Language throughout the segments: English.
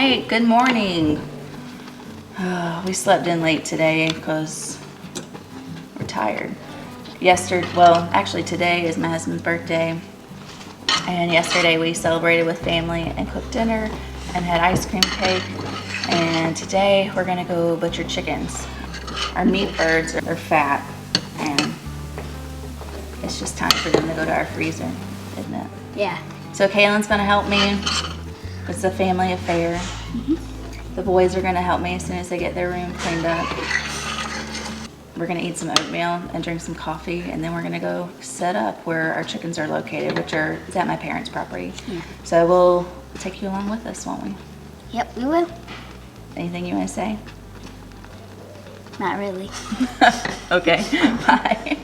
right, good morning. We slept in late today because we're tired. Actually today is my husband's birthday, and yesterday we celebrated with family and cooked dinner and had ice cream cake, and today we're gonna go butcher chickens. Our meat birds are fat, and it's just time for them to go to our freezer, isn't it? Yeah. So Kaylin's gonna help me. It's a family affair. The boys are gonna help me as soon as they get their room cleaned up. We're gonna eat some oatmeal and drink some coffee, and then we're gonna go set up where our chickens are located, which is at my parents' property. Yeah. So we'll take you along with us, won't we? Yep, we will. Anything you wanna say? Not really. Okay, bye.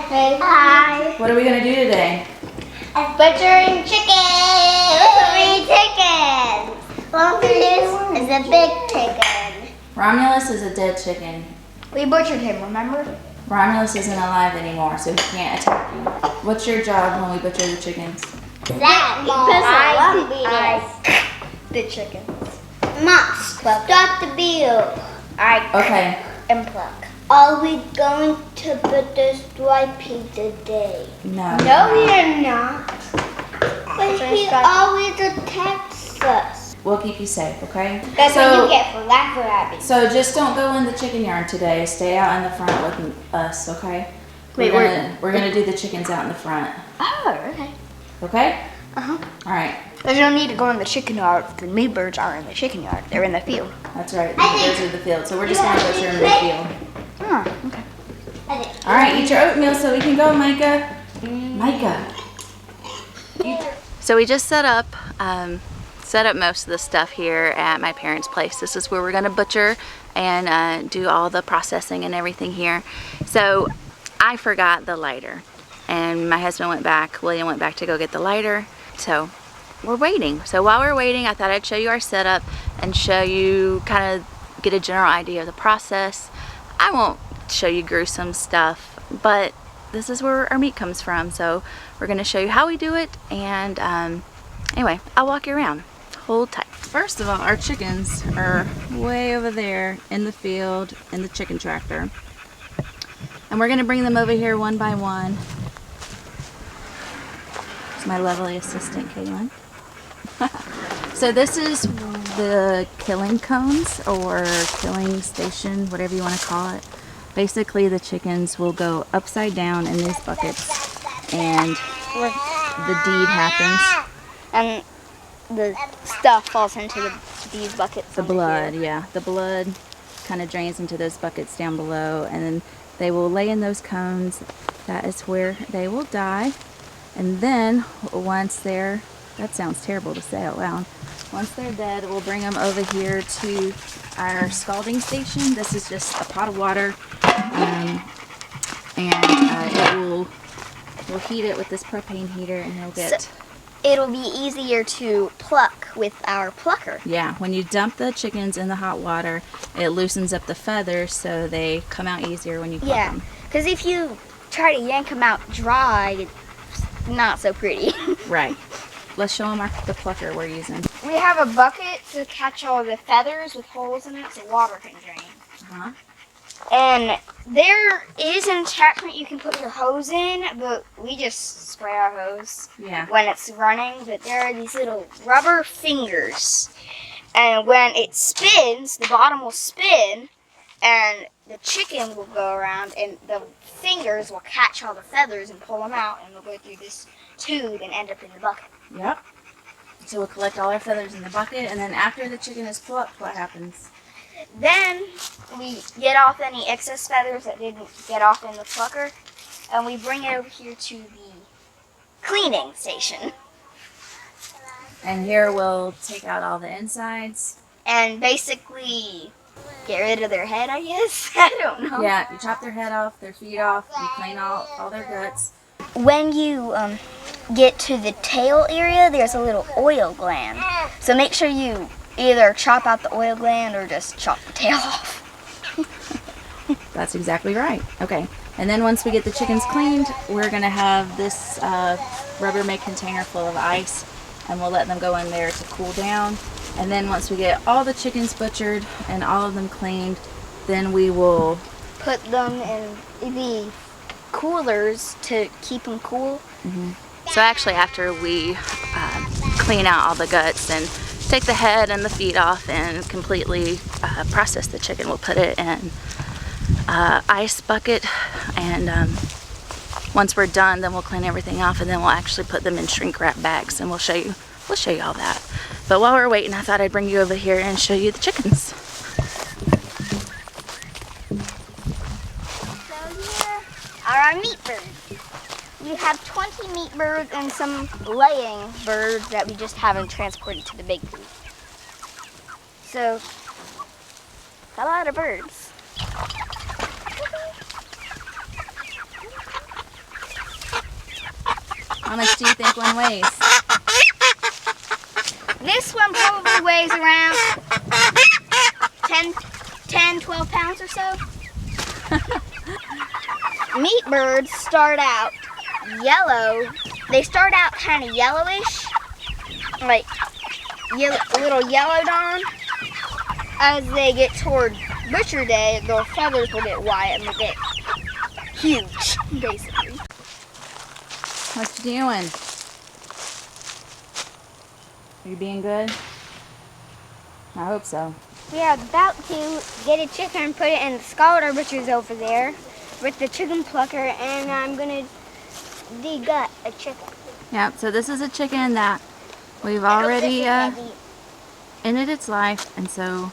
Bye. What are we gonna do today? Butchering chicken! 3 chickens! Romulus is a big chicken. Romulus is a dead chicken. We butchered him, remember? Romulus isn't alive anymore, so he can't attack you. What's your job when we butcher the chickens? That the chickens. Must stop the bill. Okay. And pluck. Are we going to butcher Stripey today? No. No, we are not. But he always attacks us. We'll keep you safe, okay? That's what you get for laughing at me. So just don't go in the chicken yard today. Stay out in the front with us, okay? Wait, we're gonna do the chickens out in the front. Oh, okay. Okay? Uh-huh. All right. There's no need to go in the chicken yard. The meat birds aren't in the chicken yard. They're in the field. That's right. Those are the field. So we're just gonna butcher them in the field. Oh, okay. All right. Eat your oatmeal so we can go, Micah. Micah. So we just set up most of the stuff here at my parents' place. This is where we're gonna butcher and do all the processing and everything here. So I forgot the lighter, and my husband William went back to go get the lighter. So we're waiting. So while we're waiting, I thought I'd show you our setup and show you, kind of get a general idea of the process. I won't show you gruesome stuff, but this is where our meat comes from. So we're gonna show you how we do it, and anyway, I'll walk you around. Hold tight. First of all, our chickens are way over there in the field in the chicken tractor. And we're gonna bring them over here one by one. It's my lovely assistant, Kaylin. So this is the killing cones, or killing station, whatever you want to call it. Basically, the chickens will go upside down in these buckets, and the deed happens. And the stuff falls into these buckets. The blood, yeah. The blood kind of drains into those buckets down below, and then they will lay in those cones. That is where they will die. And then once they're, that sounds terrible to say out loud, once they're dead, we'll bring them over here to our scalding station. This is just a pot of water, and we'll heat it with this propane heater, and you'll get... So it'll be easier to pluck with our plucker. Yeah, when you dump the chickens in the hot water, it loosens up the feathers so they come out easier when you pluck them. Yeah, because if you try to yank them out dry, it's not so pretty. Right. Let's show them the plucker we're using. We have a bucket to catch all the feathers with holes in it so water can drain. Uh-huh. And there is an attachment you can put your hose in, but we just spray our hose when it's running. But there are these little rubber fingers, and when it spins, the bottom will spin, and the chicken will go around, and the fingers will catch all the feathers and pull them out, and they'll go through this tube and end up in the bucket. Yep. So we'll collect all our feathers in the bucket, and then after the chicken is plucked, what happens? Then we get off any excess feathers that didn't get off in the plucker, and we bring it over here to the cleaning station. And here we'll take out all the insides. And basically get rid of their head, I guess. I don't know. Yeah, you chop their head off, their feet off, you clean all their guts. When you get to the tail area, there's a little oil gland. So make sure you either chop out the oil gland or just chop the tail off. That's exactly right. Okay. And then once we get the chickens cleaned, we're going to have this Rubbermaid container full of ice, and we'll let them go in there to cool down. And then once we get all the chickens butchered and all of them cleaned, then we will put them in the coolers to keep them cool. So actually after we clean out all the guts and take the head and the feet off and completely process the chicken, we'll put it in ice bucket, and once we're done, then we'll clean everything off, and then we'll actually put them in shrink wrap bags, and we'll show you all that. But while we're waiting, I thought I'd bring you over here and show you the chickens. So here are our meat birds. We have 20 meat birds and some laying birds that we just haven't transported to the big coop. So, a lot of birds. How much do you think one weighs? This one probably weighs around 12 pounds or so. Meat birds start out yellow. They start out kind of yellowish, like a little yellow dawn. As they get toward butcher day, their feathers will get white and they'll get huge, basically. What you doing? Are you being good? I hope so. We are about to get a chicken and put it in the Scalding butcher's over there with the chicken plucker, and I'm gonna degut a chicken. Yeah, so this is a chicken that we've already ended its life, and so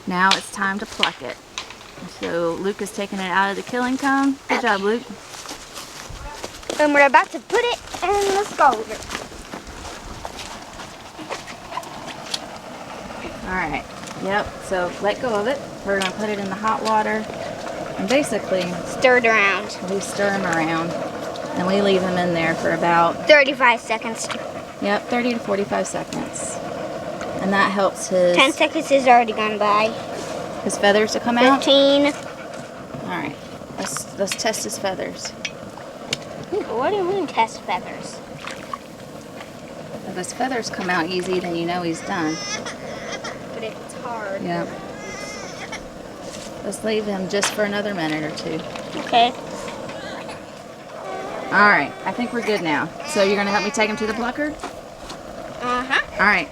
now it's time to pluck it. So Luke is taking it out of the killing cone. Good job, Luke. And we're about to put it in the Scalding. Alright, yep, so let go of it. We're going to put it in the hot water and basically Stir it around. we stir them around and we leave them in there for about 35 seconds. 30 to 45 seconds. And that helps 10 seconds has already gone by. his feathers to come out. 15. Alright, let's test his feathers. What do you mean test feathers? If his feathers come out easy, then you know he's done. But if it's hard. Yeah. Let's leave him just for another minute or two. Okay. Alright, I think we're good now. So you're going to help me take him to the plucker? Uh-huh. Alright.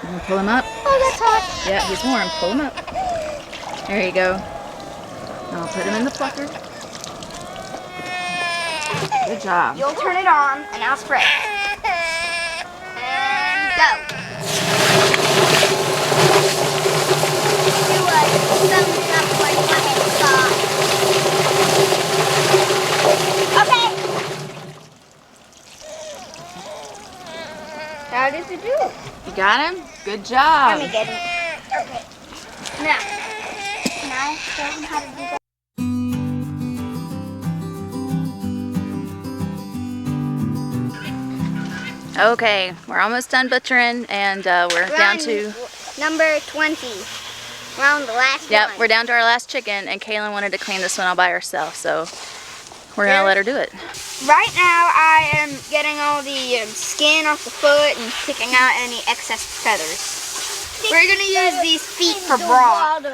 You going to pull him up? Oh, that's hot. Yeah, he's warm. Pull him up. There you go. Now I'll put him in the plucker. Good job. You'll turn it on and I'll spray. And go. Okay. How did you do it? You got him? Good job. Let me get him. Okay. Now show him how to do that. Okay, we're almost done butchering, and we're down to number 20. We're on the last Yep, one. we're down to our last chicken, and Kaylin wanted to clean this one all by herself, so we're gonna let her do it. Right now, I am getting all the skin off the foot and picking out any excess feathers. We're gonna use these feet for broth.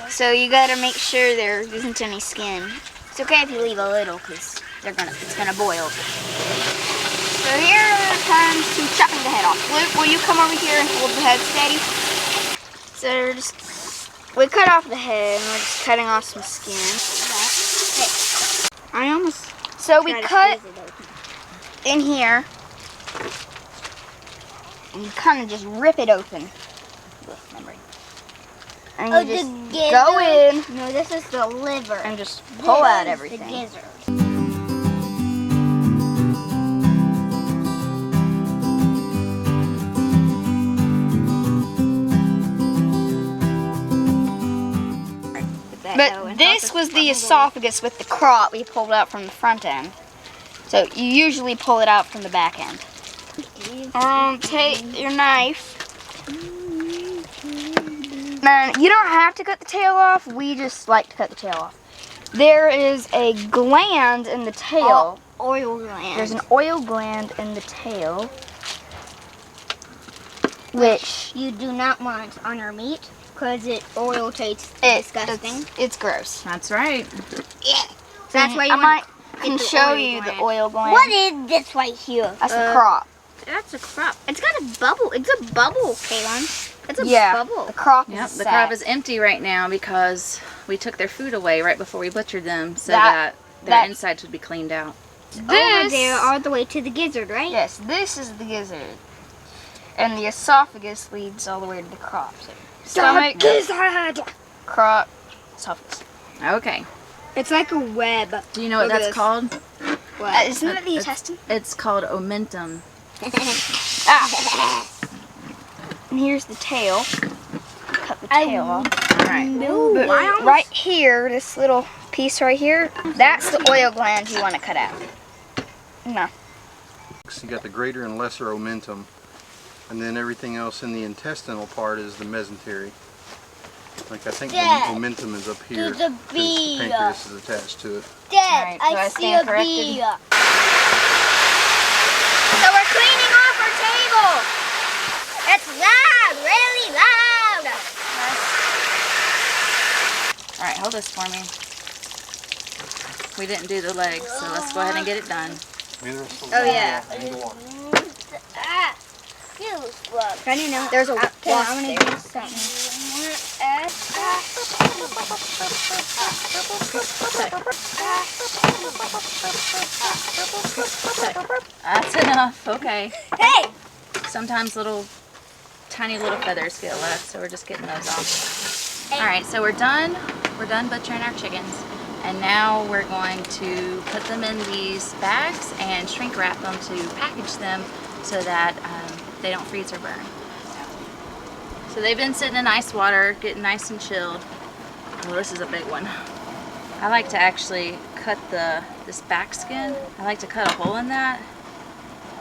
So you gotta make sure there isn't any skin. It's okay if you leave a little, because it's gonna boil. So here comes to chopping the head off. Luke, will you come over here and hold the head steady? So we cut off the head and we're just cutting off some skin. Okay. So we cut in here and you kind of just rip it open. And you just go in. No, this is the liver. And just pull out everything. The gizzard. But this was the esophagus with the crop we pulled out from the front end. So you usually pull it out from the back end. Take your knife. Man, you don't have to cut the tail off. We just like to cut the tail off. There is a gland in the tail. Oil gland. There's an oil gland in the tail. which you do not want on your meat because oil tastes disgusting. It's gross. That's right. Yeah. That's why I can show you the oil gland. What is this right here? That's a crop. That's a crop. It's got a bubble. It's a bubble, Kaylin. It's a bubble. The crop is the crop is empty right now because we took their food away right before we butchered them so that their insides would be cleaned out. Over there all the way to the gizzard, right? Yes, this is the gizzard. And the esophagus leads all the way to the crop. So stomach, gizzard, crop, esophagus. Okay. It's like a web. Do you know what that's called? What? Isn't that the intestine? It's called omentum. And here's the tail. Cut the tail off. Alright. Right here, this little piece right here, that's the oil gland you want to cut out. No. You got the greater and lesser omentum, and then everything else in the intestinal part is the mesentery. Like I think the omentum is up here because the pancreas is attached to it. Dad, I see a bee. So we're cleaning off our table. It's loud, really loud. All right, hold this for me. We didn't do the legs, so let's go ahead and get it done. Oh yeah. I didn't know there's a wasp there. I'm gonna do something. That's enough. Okay. Hey! Sometimes tiny little feathers get left, so we're just getting those off. All right, so we're done. We're done butchering our chickens, and now we're going to put them in these bags and shrink wrap them to package them so that they don't freeze or burn. So they've been sitting in ice water, getting nice and chilled. Oh, this is a big one. I like to actually cut this back skin. I like to cut a hole in that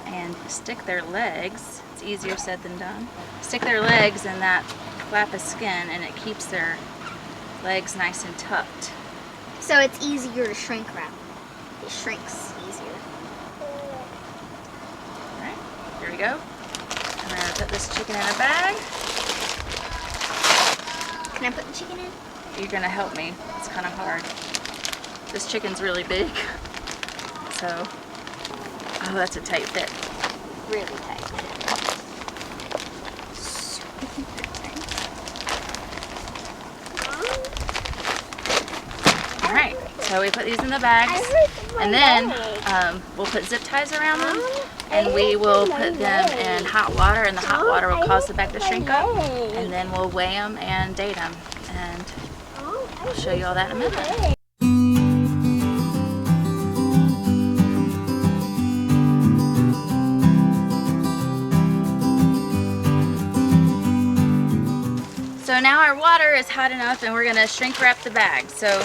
and stick their legs. It's easier said than done. Stick their legs in that flap of skin and it keeps their legs nice and tucked. So it's easier to shrink wrap. It shrinks easier. Alright, here we go. I'm going to put this chicken in a bag. Can I put the chicken in? You're going to help me. It's kind of hard. This chicken's really big. So, oh, that's a tight fit. Really tight. Alright, so we put these in the bags, and then we'll put zip ties around them, and we will put them in hot water, and the hot water will cause the bag to shrink up, and then we'll weigh them and date them, and I'll show you all that in a minute. So now our water is hot enough and we're gonna shrink wrap the bag. So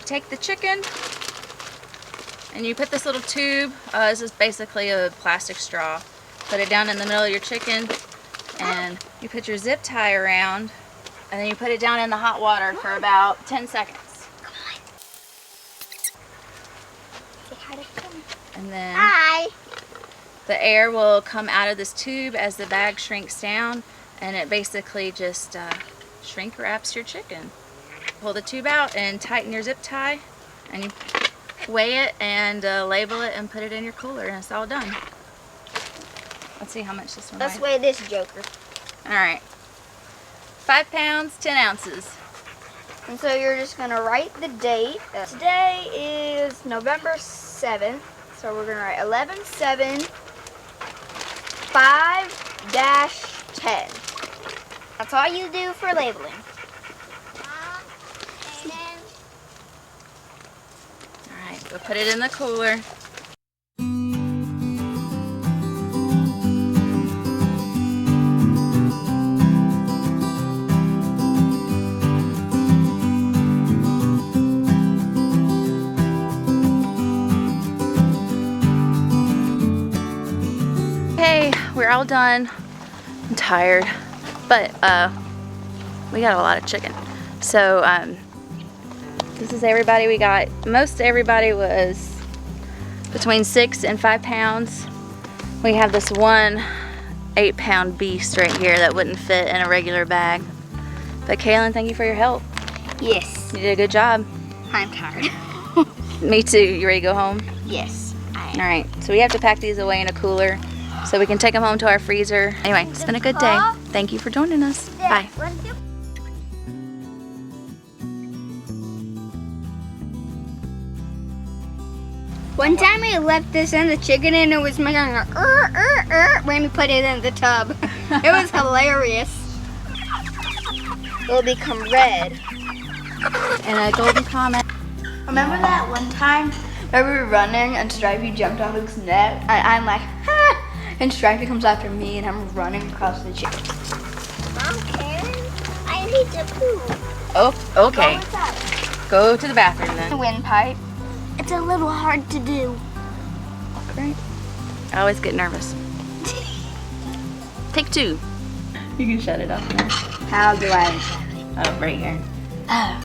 take the chicken and you put this little tube, this is basically a plastic straw. Put it down in the middle of your chicken and you put your zip tie around and then you put it down in the hot water for about 10 seconds. Come on. Say hi to them. And then Hi. the air will come out of this tube as the bag shrinks down, and it basically just shrink wraps your chicken. Pull the tube out and tighten your zip tie, and you weigh it and label it and put it in your cooler, and it's all done. Let's see how much this one Let's weighs. weigh this joker. All right, 5 pounds, 10 ounces. And so you're just gonna write the date. Today is November 7th, so we're gonna write 11/7 5-10. That's all you do for labeling. All right, we'll put it in the cooler. Okay, we're all done. I'm tired, but we got a lot of chicken. So this is everybody we got. Most everybody was between 6 and 5 pounds. We have this one 8-pound beast right here that wouldn't fit in a regular bag. But Kaylin, thank you for your help. Yes. You did a good job. I'm tired. Me too. You ready to go home? Yes. All right, so we have to pack these away in a cooler so we can take them home to our freezer. Anyway, it's been a good day. Thank you for joining us. Bye. One time I left this in the chicken and it was making a when we put it in the tub. It was hilarious. It'll become red. And a golden comment. Remember that one time where we were running and Stripey jumped on Luke's neck and I'm like, ha! And Stripey comes after me and I'm running across the chicken. Okay, I need to poop. Oh, okay. Go to the bathroom then. The windpipe. It's a little hard to do. Great. I always get nervous. Take 2. You can shut it off now. How do I? Oh, right here. Oh.